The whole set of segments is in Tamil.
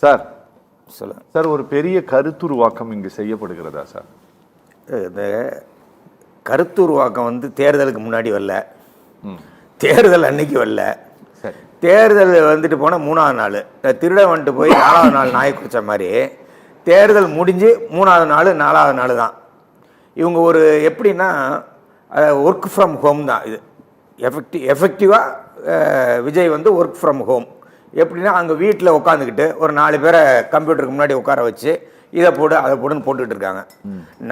சார் சொல்லுங்க சார், ஒரு பெரிய கருத்துருவாக்கம் இங்கு செய்யப்படுகிறதா சார்? இந்த கருத்துருவாக்கம் தேர்தலுக்கு முன்னாடி வரல, தேர்தல் அன்னைக்கு வரல. சரி, தேர்தல் வந்துட்டு போனால் 3வது நாள் திருட வந்துட்டு போய் 4வது நாள் நாய் குடித்த மாதிரி தேர்தல் முடிஞ்சு 3வது நாள் 4வது நாள் தான். இவங்க ஒரு எப்படின்னா ஒர்க் ஃப்ரம் ஹோம் தான் இது. எஃபெக்டிவாக விஜய் ஒர்க் ஃப்ரம் ஹோம் எப்படின்னா அங்கே வீட்டில் உட்காந்துக்கிட்டு ஒரு 4 பேரை கம்ப்யூட்டருக்கு முன்னாடி உட்கார வச்சு இதை போடு அதை போடுன்னு போட்டுக்கிட்டு இருக்காங்க.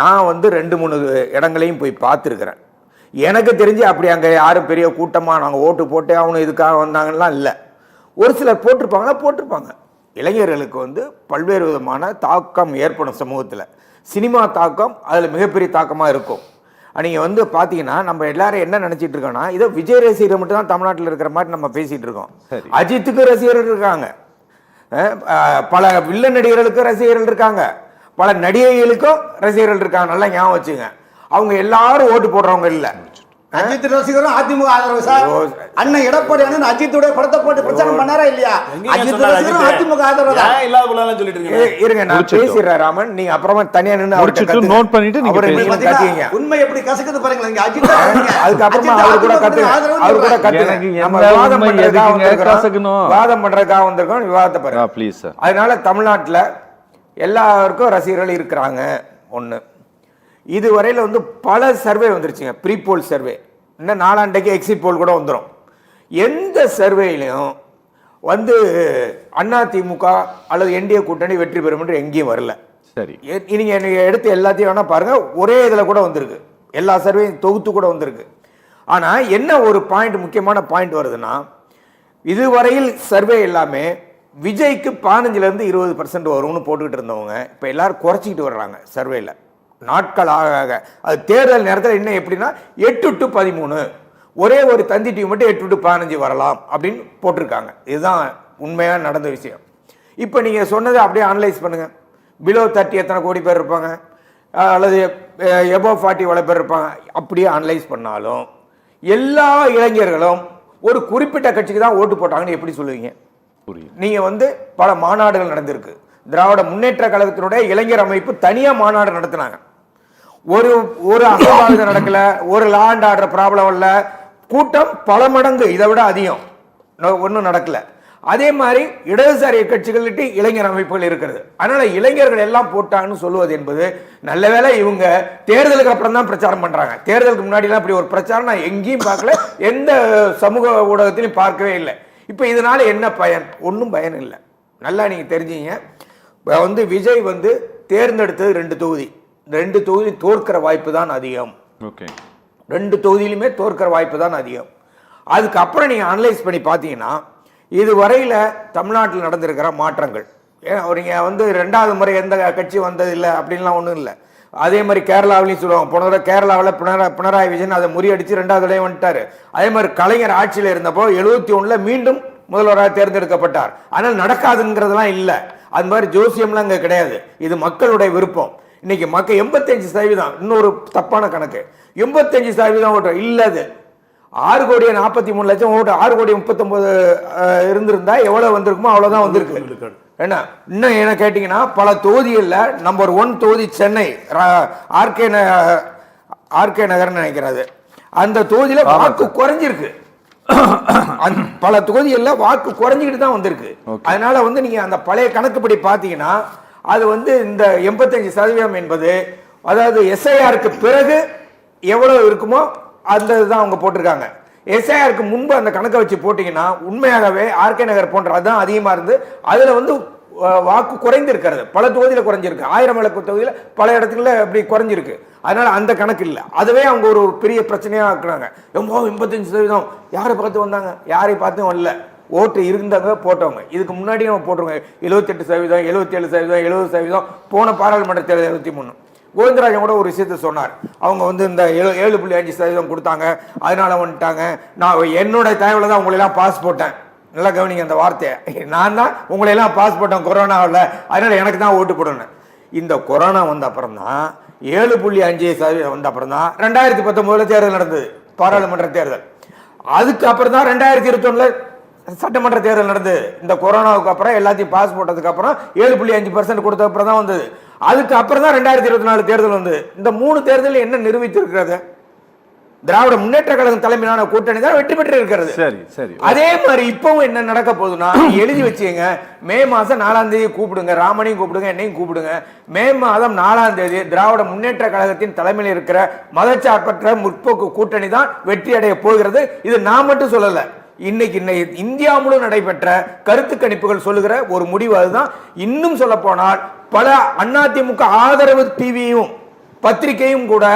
நான் 2-3 இடங்களையும் போய் பார்த்துருக்குறேன். எனக்கு தெரிஞ்சு அப்படி அங்கே யாரும் பெரிய கூட்டமாக நாங்கள் ஓட்டு போட்டு அவனு இதுக்காக வந்தாங்கலாம் இல்லை. ஒரு சிலர் போட்டிருப்பாங்க. இளைஞர்களுக்கு பல்வேறு விதமான தாக்கம் ஏற்படும் சமூகத்தில். சினிமா தாக்கம் அதில் மிகப்பெரிய தாக்கமாக இருக்கும். நீங்கள் பார்த்தீங்கன்னா நம்ம எல்லாரும் என்ன நினச்சிட்டு இருக்கோம்னா இதோ விஜய் ரசிகர் மட்டும் தான் தமிழ்நாட்டில் இருக்கிற மாதிரி நம்ம பேசிகிட்டு இருக்கோம். அஜித்துக்கு ரசிகர்கள் இருக்காங்க, பல வில்லன் நடிகர்களுக்கும் ரசிகர்கள் இருக்காங்க, பல நடிகைகளுக்கும் ரசிகர்கள் இருக்காங்க. நல்லா ஞாபகம் வச்சுங்க. அவங்க எல்லாரும் ஓட்டு போடுறவங்க இல்லை. அஜித் ரசிகரும் அதிமுக ஆதரவு சார். அண்ணன் எடப்பாடி அண்ணன் அஜித்துடைய படத்தை போட்டு பிரச்சாரம் பண்ணாரா இல்லையா? அஜித் ரசிகரும் அதிமுக ஆதரவு தான். இல்லாத புள்ளலாம் சொல்லிட்டு இருக்கீங்க. இருங்க, நான் பேசிறேன் ராமன். நீங்க அப்புறமா தனியா நின்னு அவர்ட்ட நோட் பண்ணிட்டு நீங்க கத்துங்க. உண்மை எப்படி கசக்குது பாருங்க. இங்க அஜித் அதுக்கு அப்புறமா அவர் கூட கத்துங்க. நம்ம வாதம் பண்றதுக்காக வந்திருக்கோம். விவாதத்தை பாருங்க ப்ளீஸ் சார். அதனால தமிழ்நாட்டுல எல்லாருக்கும் ரசிகர்கள் இருக்கிறாங்க. ஒண்ணு, இதுவரையில் பல சர்வே வந்துருச்சுங்க. ப்ரீ போல் சர்வே, இன்னும் 4 எக்ஸிட் போல் கூட வந்துடும். எந்த சர்வேலையும் அதிமுக அல்லது என்டிஏ கூட்டணி வெற்றி பெறும் என்று எங்கேயும் வரல. சரி, நீங்க எடுத்து எல்லாத்தையும் வேணா பாருங்க, ஒரே இதில் கூட வந்திருக்கு, எல்லா சர்வேயும் தொகுத்து கூட வந்திருக்கு. ஆனால் என்ன ஒரு பாயிண்ட், முக்கியமான பாயிண்ட் வருதுன்னா, இதுவரையில் சர்வே எல்லாமே விஜய்க்கு 15% 20% வரும்னு போட்டுக்கிட்டு இருந்தவங்க இப்போ எல்லாரும் குறைச்சிக்கிட்டு வர்றாங்க சர்வேல. நாட்கள் ஆக அது தேர்தல் நேரத்தில் இன்னும் எப்படின்னா 8 to 13, ஒரே ஒரு தந்தி டிவி மட்டும் 8 to 15 வரலாம் அப்படின்னு போட்டிருக்காங்க. இதுதான் உண்மையாக நடந்த விஷயம். இப்போ நீங்கள் சொன்னதை அப்படியே அனலைஸ் பண்ணுங்கள். பிலோ 30 எத்தனை கோடி பேர் இருப்பாங்க, அல்லது எபோவ் 40 எவ்வளோ பேர் இருப்பாங்க. அப்படியே அனலைஸ் பண்ணாலும் எல்லா இளைஞர்களும் ஒரு குறிப்பிட்ட கட்சிக்கு தான் ஓட்டு போட்டாங்கன்னு எப்படி சொல்லுவீங்க? நீங்கள் பல மாநாடுகள் நடந்திருக்கு. திராவிட முன்னேற்ற கழகத்தினுடைய இளைஞர் அமைப்பு தனியாக மாநாடு நடத்தினாங்க. ஒரு அசம்பாவிதம் நடக்கல, ஒரு லா அண்ட் ஆர்டர் ப்ராப்ளம் இல்லை, கூட்டம் பல மடங்கு இதை விட அதிகம், ஒன்றும் நடக்கல. அதே மாதிரி இடதுசாரி கட்சிகள்கிட்ட இளைஞர் அமைப்புகள் இருக்கிறது. அதனால இளைஞர்கள் எல்லாம் போட்டாங்கன்னு சொல்லுவது என்பது நல்ல வேலை. இவங்க தேர்தலுக்கு அப்புறம் தான் பிரச்சாரம் பண்றாங்க. தேர்தலுக்கு முன்னாடிலாம் இப்படி ஒரு பிரச்சாரம் நான் எங்கேயும் பார்க்கல, எந்த சமூக ஊடகத்திலையும் பார்க்கவே இல்லை. இப்போ இதனால என்ன பயன்? ஒன்றும் பயன் இல்லை. நல்லா நீங்க தெரிஞ்சீங்க. விஜய் தேர்ந்தெடுத்தது 2 தொகுதி, 2 தொகுதி தோற்கிற வாய்ப்பு தான் அதிகம். 2 தொகுதியிலுமே தோற்கிற வாய்ப்பு தான் அதிகம். அதுக்கப்புறம் நீங்க அனலைஸ் பண்ணி பார்த்தீங்கன்னா இதுவரையில் தமிழ்நாட்டில் நடந்திருக்கிற மாற்றங்கள், நீங்க 2வது முறை எந்த கட்சி வந்ததில்லை அப்படின்லாம் ஒன்றும் இல்லை. அதே மாதிரி கேரளாவிலையும் சொல்லுவாங்க. போன தடவை கேரளாவில் பினராயி விஜயன் அதை முறியடிச்சு 2வது தடவை வந்துட்டாரு. அதே மாதிரி கலைஞர் ஆட்சியில் இருந்தப்போ 71 மீண்டும் முதல்வராக தேர்ந்தெடுக்கப்பட்டார். ஆனால் நடக்காதுங்கிறதுலாம் இல்லை. அது மாதிரி ஜோசியம்லாம் அங்கே கிடையாது. இது மக்களுடைய விருப்பம். இன்னைக்கு மக்கள் 85%, இன்னொரு தப்பான கணக்கு, 85% ஓட்டு இல்லது. 6,43,00,000 ஓட்டு, 6,39,00,000 இருந்திருந்தா எவ்வளவு வந்திருக்குமோ அவ்வளவுதான் வந்திருக்கு. என்ன இன்னும் என்ன கேட்டீங்கன்னா, பல தொகுதிகளில் நம்பர் 1 தொகுதி சென்னை ஆர்கே நகர்னு நினைக்கிறது, அந்த தொகுதியில் வாக்கு குறைஞ்சிருக்கு. பல தொகுதிகளில் வாக்கு குறைஞ்சிக்கிட்டு தான் வந்திருக்கு. அதனால நீங்க அந்த பழைய கணக்குப்படி பார்த்தீங்கன்னா அது இந்த 85% என்பது, அதாவது எஸ்ஐஆருக்கு பிறகு எவ்வளவு இருக்குமோ அந்த இதுதான் அவங்க போட்டிருக்காங்க. எஸ்ஐஆருக்கு முன்பு அந்த கணக்கை வச்சு போட்டீங்கன்னா உண்மையாகவே ஆர்கே நகர் போன்ற அதுதான் அதிகமாக இருந்து அதில் வாக்கு குறைந்திருக்கிறது. பல தொகுதியில் குறைஞ்சிருக்கு. 1000 விளக்கு தொகுதியில் பல இடத்துல அப்படி குறைஞ்சிருக்கு. அதனால அந்த கணக்கு இல்லை. அதுவே அவங்க ஒரு பெரிய பிரச்சனையாக ஆக்குறாங்க. 85% யாரை பார்த்து வந்தாங்க? யாரை பார்த்தும் வரல. ஓட்டு இருந்தவங்க போட்டவங்க. இதுக்கு முன்னாடியே நம்ம போட்டிருக்கோம் 78%, 77%, 70%. போன பாராளுமன்ற தேர்தல் 73. கோவிந்தராஜன் கூட ஒரு விஷயத்த சொன்னார். அவங்க இந்த 7.5% கொடுத்தாங்க, அதனால வந்துட்டாங்க. நான் என்னோட தயவுல தான் உங்களெல்லாம் பாஸ் போட்டேன். நல்லா கவனிங்க அந்த வார்த்தையை. நான் தான் உங்களையெல்லாம் பாஸ் போட்டேன் கொரோனாவில், அதனால எனக்கு தான் ஓட்டு போடணும். இந்த கொரோனா வந்த அப்புறம் தான் 7.5% வந்த அப்புறம் தான் 2019 தேர்தல் நடந்தது, பாராளுமன்ற தேர்தல். அதுக்கு அப்புறம் தான் 2021 சட்டமன்ற தேர்தல் நடந்தது. இந்த கொரோனாவுக்கு அப்புறம் எல்லாத்தையும் பாஸ் போட்டதுக்கு அப்புறம் 7.5% கொடுத்த அப்புறம் தான் வந்தது. அதுக்கு அப்புறம் தான் 2024 தேர்தல் வந்தது. இந்த 3 தேர்தலில் என்ன நிரூபித்திருக்கிறது? திராவிட முன்னேற்ற கழகம் தலைமையிலான கூட்டணி தான் வெற்றி பெற்று இருக்கிறது. சரி சரி. அதே மாதிரி இப்பவும் என்ன நடக்க போகுதுன்னா, எழுதி வச்சுங்க, மே மாசம் 4ஆம் தேதி கூப்பிடுங்க, ராமனையும் கூப்பிடுங்க, என்னையும் கூப்பிடுங்க. மே மாதம் 4ஆம் தேதி திராவிட முன்னேற்ற கழகத்தின் தலைமையில் இருக்கிற மதச்சார்பற்ற முற்போக்கு கூட்டணி தான் வெற்றி அடைய போகிறது. இது நான் மட்டும் சொல்லல, இன்னைக்கு இந்தியா முழு நடைபெற்ற கருத்து கணிப்புகள் சொல்லுகிற ஒரு முடிவு அதுதான். இன்னும் சொல்ல போனால் பல அதிமுக ஆதரவு டிவியும் பத்திரிகையும் கூட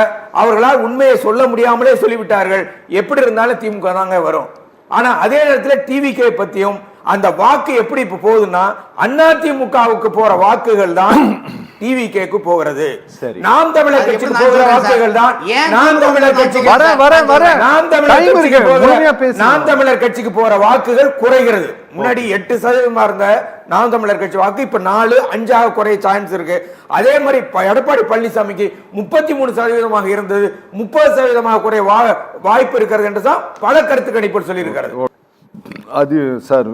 அவர்களால் உண்மையை சொல்ல முடியாமலே சொல்லிவிட்டார்கள். எப்படி இருந்தாலும் திமுக தாங்க வரும். ஆனா அதே நேரத்தில் டிவிகே பத்தியும் அந்த வாக்கு எப்படி இப்ப போகுதுன்னா, அதிமுகவுக்கு போற வாக்குகள் தான் டிவிகேக்கு போகிறது. நாம் தமிழர் கட்சிக்கு போகிற வாக்குகள் தான் நாம் தமிழர் கட்சிக்கு நாம் தமிழர் கட்சிக்கு போற வாக்குகள் குறைகிறது. முன்னாடி 8% இருந்த நாம் தமிழர் கட்சி வாக்கு இப்ப 4-5 குறைய சான்ஸ் இருக்கு. அதே மாதிரி எடப்பாடி பழனிசாமிக்கு 33% இருந்தது, 30% குறைய வாய்ப்பு இருக்கிறது என்று தான் பல கருத்து கணிப்பு சொல்லி இருக்கிறது. அது சார்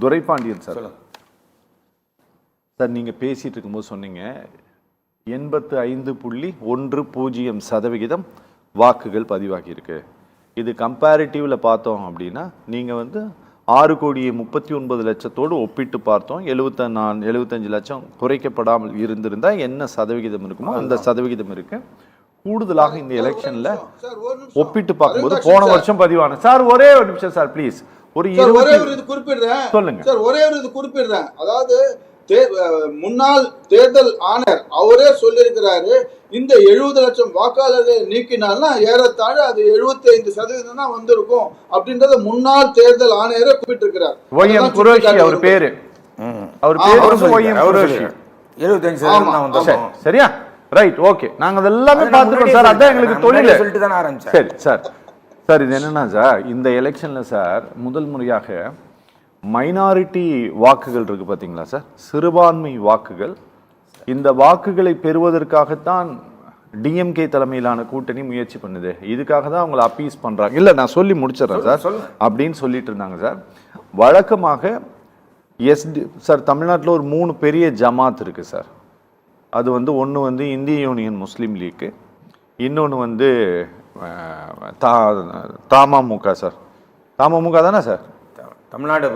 துரைபாண்டியன் சார், சார் நீங்க பேசிட்டு இருக்கும்போது சொன்னீங்க 85.10% வாக்குகள் பதிவாகி இருக்கு. இது கம்பேரிட்டிவ்ல பார்த்தோம் அப்படின்னா நீங்க வந்து 6,39,00,000 ஒப்பிட்டு பார்த்தோம். 75 லட்சம் குறைக்கப்படாமல் இருந்திருந்தா என்ன சதவிகிதம் இருக்குமோ அந்த சதவிகிதம் இருக்கு. கூடுதலாக இந்த எலெக்ஷன்ல ஒப்பிட்டு பார்க்கும்போது போன வருஷம் பதிவான சார் ஒரே ஒரு நிமிஷம் சார் ப்ளீஸ் ஒரே ஒரு இது குறிப்பிடுறேன் சொல்லுங்க சார், ஒரே ஒரு இது குறிப்பிடுறேன். அதாவது முன்னாள் தேர்தல் ஆணையர் அவரே சொல்லியிருக்கிறாரு, இந்த 70 லட்சம் வாக்காளர்களை நீக்கினால்னா ஏறத்தாழ அது 75% தான் வந்திருக்கும் அப்படின்றத முன்னாள் தேர்தல் ஆணையரை குறிப்பிட்டிருக்கிறார். அவர் பேரு 75% சரியா? Right, okay. நாங்க அதெல்லாமே பார்த்துட்டோம் சார், அதான் எங்களுக்கு தொழில் சொல்லிட்டு தானே ஆரம்பிச்சேன். சரி சார். சார் இது என்னன்னா சார், இந்த எலெக்ஷன்ல சார் முதல் முறையாக மைனாரிட்டி வாக்குகள் இருக்கு பாத்தீங்களா சார், சிறுபான்மை வாக்குகள். இந்த வாக்குகளை பெறுவதற்காகத்தான் டிஎம்கே தலைமையிலான கூட்டணி முயற்சி பண்ணுது. இதுக்காக தான் அவங்களை அப்பீஸ் பண்றாங்க. இல்ல நான் சொல்லி முடிச்சிடறேன் சார் அப்படின்னு சொல்லிட்டு இருந்தாங்க சார். வழக்கமாக சார் தமிழ்நாட்டில் ஒரு 3 பெரிய ஜமாத் இருக்கு சார். அது வந்து ஒன்று வந்து இந்திய யூனியன் முஸ்லீம் லீக்கு, இன்னொன்று வந்து தமாமுக சார். தமாமுக தானே சார், தமிழ்நாடு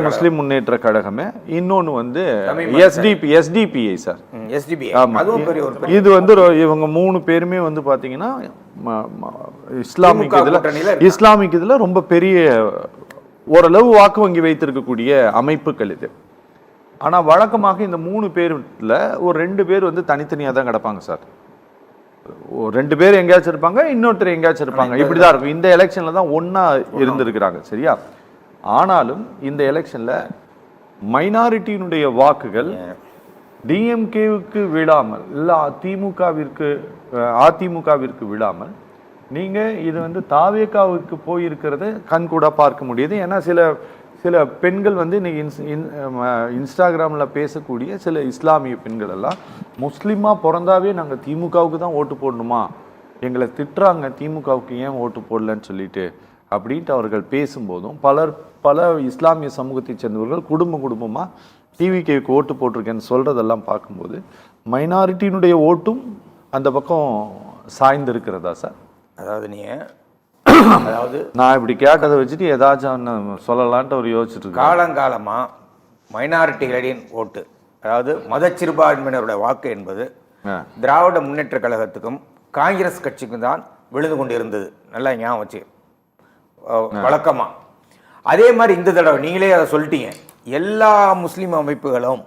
முஸ்லிம் முன்னேற்ற கழகமே. இன்னொன்று வந்து எஸ்டிபிஐ சார். இது வந்து இவங்க 3 பேருமே வந்து பாத்தீங்கன்னா இஸ்லாமிக் இதுல ரொம்ப பெரிய ஓரளவு வாக்கு வங்கி வைத்திருக்கக்கூடிய அமைப்புகள் இது. ஆனா வழக்கமாக இந்த 3 பேர்ல ஒரு 2 பேர் வந்து தனித்தனியா தான் கிடப்பாங்க சார். 2 பேர் எங்கேயாச்சும் இருப்பாங்க, இன்னொருத்தர் எங்கேயாச்சும் இருப்பாங்க, இப்படிதான் இருக்கும். இந்த எலெக்ஷன்ல தான் ஒன்னா இருந்திருக்கிறாங்க சரியா? ஆனாலும் இந்த எலெக்ஷன்ல மைனாரிட்டியினுடைய வாக்குகள் டிஎம்கேவுக்கு விழாமல் இல்ல அதிமுகவிற்கு விழாமல் நீங்க இது வந்து தாவேகாவுக்கு போயிருக்கிறது கண்கூட பார்க்க முடியுது. ஏன்னா சில பெண்கள் வந்து இன்னைக்கு இன்ஸ்டாகிராம்ல பேசக்கூடிய சில இஸ்லாமிய பெண்கள் எல்லாம் முஸ்லீமா பிறந்தாவே நாங்க திமுகவுக்கு தான் ஓட்டு போடணுமா, எங்களை திட்டுறாங்க திமுகவுக்கு ஏன் ஓட்டு போடலன்னு சொல்லிட்டு அப்படின்ட்டு அவர்கள் பேசும்போதும் பல இஸ்லாமிய சமூகத்தை சேர்ந்தவர்கள் குடும்பமா டிவிகேக்கு ஓட்டு போட்டிருக்கேன்னு சொல்றதெல்லாம் பார்க்கும்போது மைனாரிட்டியினுடைய ஓட்டும் அந்த பக்கம் சாய்ந்து இருக்கிறதா சார்? அதாவது நான் இப்படி கேட்டதை வச்சுட்டு ஏதாச்சும் சொல்லலான்ட்டு அவர் யோசிச்சுட்டு காலங்காலமா மைனாரிட்டிகளின் ஓட்டு, அதாவது மதச்சிறுபான்மையினருடைய வாக்கு என்பது திராவிட முன்னேற்ற கழகத்துக்கும் காங்கிரஸ் கட்சிக்கும் தான் விழுந்து கொண்டு இருந்தது. நல்லா ஞாபகம் வச்சு வழக்கமா. அதே மாதிரி இந்த தடவை நீங்களே அதை சொல்லிட்டீங்க, எல்லா முஸ்லீம் அமைப்புகளும்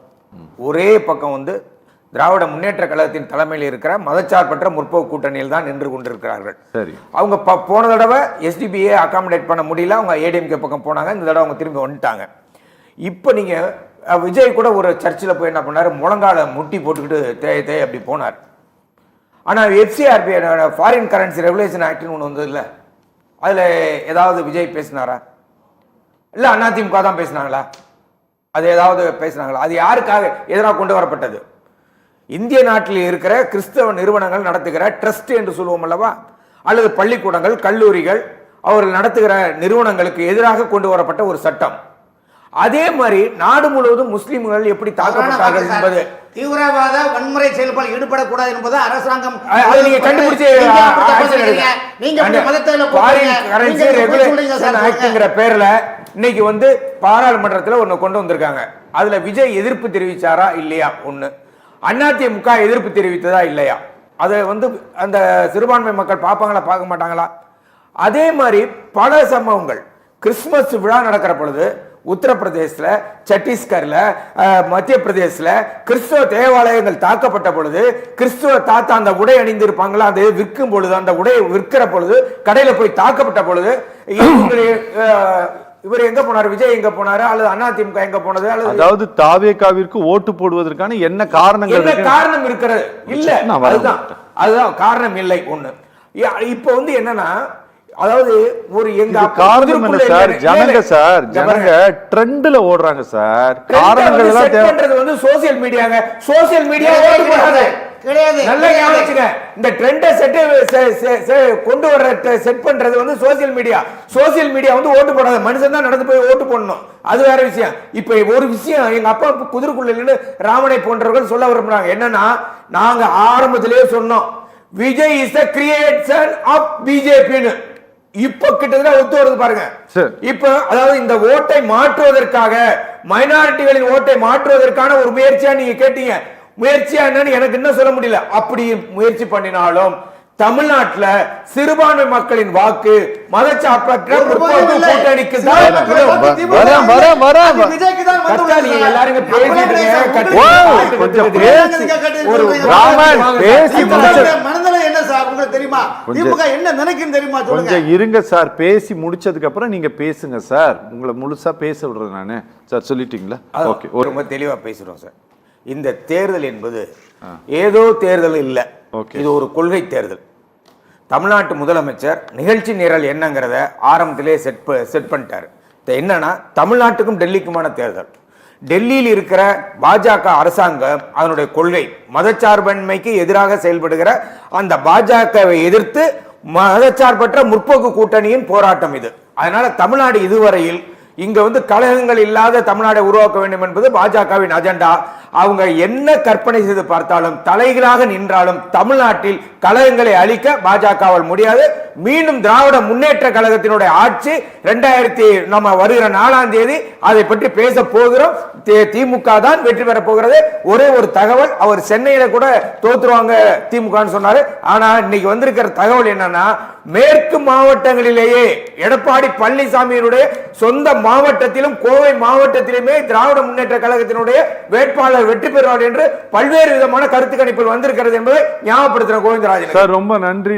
ஒரே பக்கம் வந்து திராவிட முன்னேற்ற கழகத்தின் தலைமையில் இருக்கிற மதச்சார்பற்ற முற்போக்கு கூட்டணியில் தான் நின்று கொண்டிருக்கிறார்கள். சரி, அவங்க போன தடவை எஸ்டிபிஐ அகாமடேட் பண்ண முடியல, அவங்க ஏடிஎம்கே பக்கம் போனாங்க. இந்த தடவை அவங்க திரும்பி வந்துட்டாங்க. இப்போ நீங்க விஜய் கூட ஒரு சர்ச்சில் போய் என்ன பண்ணாரு, முழங்கால முட்டி போட்டுக்கிட்டு தேய் அப்படி போனார். ஆனால் எஃப்சிஆர்பி ஃபாரின் கரன்சி ரெகுலேஷன் ஆக்ட்னு ஒன்று வந்தது இல்லை, அதில் ஏதாவது விஜய் பேசினாரா? இல்லை அதிமுக தான் பேசினாங்களா? அது ஏதாவது பேசினாங்களா? அது யாருக்காக எதிராக கொண்டு வரப்பட்டது? இந்திய நாட்டில் இருக்கிற கிறிஸ்தவ நிறுவனங்கள் நடத்துகிற ட்ரஸ்ட் என்று சொல்லுவோம் அல்லவா, அல்லது பள்ளிக்கூடங்கள், கல்லூரிகள், அவர்கள் நடத்துகிற நிறுவனங்களுக்கு எதிராக கொண்டு வரப்பட்ட ஒரு சட்டம். அதே மாதிரி நாடு முழுவதும் முஸ்லிம்கள் எப்படி தாக்கப்பட்டார்கள் என்பது, தீவிரவாத வன்முறை செயல்பாடு ஈடுபடக்கூடாது என்பது அரசாங்கம் நீங்க கண்டுபிடிச்சு பேர்ல இன்னைக்கு வந்து பாராளுமன்றத்தில் ஒண்ணு கொண்டு வந்திருக்காங்க. அதுல விஜய் எதிர்ப்பு தெரிவிச்சாரா இல்லையா, ஒண்ணு அதிமுக எதிர்ப்பு தெரிவித்ததா இல்லையா, அதை வந்து அந்த சிறுபான்மை மக்கள் பார்ப்பாங்களா பார்க்க மாட்டாங்களா? அதே மாதிரி பல சம்பவங்கள். கிறிஸ்துமஸ் விழா நடக்கிற பொழுது உத்தரப்பிரதேசல, சத்தீஸ்கர்ல, மத்திய பிரதேசல கிறிஸ்துவ தேவாலயங்கள் தாக்கப்பட்ட பொழுது கிறிஸ்துவ தாத்தா அந்த உடை அணிந்திருப்பாங்களா, அதை விற்கும் பொழுது, அந்த உடையை விற்கிற பொழுது, கடையில போய் தாக்கப்பட்ட பொழுது இவர் எங்க போனாரு, விஜய் எங்க போனாரு, அல்லது அதிமுக எங்க போனது, அதாவது தாவேகாவிற்கு ஓட்டு போடுவதற்கான என்ன காரணங்கள், காரணம் இருக்கிறது இல்ல, அதுதான் காரணம் இல்லை. ஒண்ணு இப்ப வந்து என்னன்னா, அதாவது ஒரு எங்க காரணம் என்ன சார், ஜனங்க ட்ரெண்ட்ல ஓடுறாங்க சார். காரணங்கள் எல்லாம் தேவைப்படுறது வந்து சோசியல் மீடியாங்க. சோசியல் மீடியா ஓட்டு போடாது கிடையாது. நல்லா ஞாபகம், இந்த ட்ரெண்ட கொண்டு வர்ற செட் பண்றது வந்து சோசியல் மீடியா. சோசியல் மீடியா வந்து ஓட்டு போடாது, மனுஷன் தான் நடந்து போய் ஓட்டு போடணும். அது வேற விஷயம். இப்ப ஒரு விஷயம் எங்க அப்பா குதிரைக்குள்ள ராமனை போன்றவர்கள் சொல்ல விரும்புறாங்க. என்னன்னா, நாங்க ஆரம்பத்திலேயே சொன்னோம், Vijay is the creation of பிஜேபின்னு. இப்ப கிட்டத்தட்ட ஒத்து வருது பாருங்க. இப்ப அதாவது இந்த ஓட்டை மாற்றுவதற்காக, மைனாரிட்டிகளின் ஓட்டை மாற்றுவதற்கான ஒரு முயற்சியா நீங்க கேட்டீங்க. முயற்சியா என்னன்னு எனக்கு இன்னும் சொல்ல முடியல. அப்படி முயற்சி பண்ணினாலும் தமிழ்நாட்டுல சிறுபான்மை மக்களின் வாக்கு மதச்சார்பற்ற கூட்டணிக்கு தான். கொஞ்சம் இருங்க சார், பேசி முடிச்சதுக்கு அப்புறம் நீங்க பேசுங்க சார். உங்களை முழுசா பேச விடுறேன் நானு சார். சொல்லிட்டீங்களா? ஓகே, ரொம்ப தெளிவா பேசுறோம் சார். இந்த தேர்தல் என்பது ஏதோ தேர்தல் இல்ல, இது ஒரு கொள்கை தேர்தல். தமிழ்நாட்டு முதலமைச்சர் நிகழ்ச்சி நிரல் என்னங்கிறத ஆரம்பத்திலே செட் பண்ணிட்டாரு. என்னன்னா, தமிழ்நாட்டுக்கும் டெல்லிக்குமான தேர்தல். டெல்லியில் இருக்கிற பாஜக அரசாங்கம் அதனுடைய கொள்கை மதச்சார்பின்மைக்கு எதிராக செயல்படுகிற அந்த பாஜகவை எதிர்த்து மதச்சார்பற்ற முற்போக்கு கூட்டணியின் போராட்டம் இது. அதனால தமிழ்நாடு இதுவரையில் இங்க வந்து கழகங்கள் இல்லாத தமிழ்நாடை உருவாக்க வேண்டும் என்பது பாஜகவின் அஜெண்டா. அவங்க என்ன கற்பனை செய்து பார்த்தாலும், தலைகளாக நின்றாலும் தமிழ்நாட்டில் கழகங்களை அழிக்க பாஜகவால் முடியாது. மீண்டும் திராவிட முன்னேற்ற கழகத்தினுடைய ஆட்சி நம்ம வருகிற 4ஆம் தேதி அதை பற்றி பேச போகிறோம். திமுக தான் வெற்றி பெற போகிறது. ஒரே ஒரு தகவல், அவர் சென்னையில கூட தோத்துருவாங்க திமுக சொன்னாரு. ஆனா இன்னைக்கு வந்திருக்கிற தகவல் என்னன்னா, மேற்கு மாவட்டங்களிலேயே எடப்பாடி பழனிசாமியினுடைய சொந்த மாவட்டத்திலும் கோவை மாவட்டத்திலுமே திராவிட முன்னேற்ற கழகத்தினுடைய வேட்பாளர் வெற்றி பெறுவார் என்று பல்வேறு விதமான கருத்து கணிப்பில் வந்திருக்கிறது என்பதை ஞாபகப்படுத்துற கோவிந்தராஜன் சார். ரொம்ப நன்றி.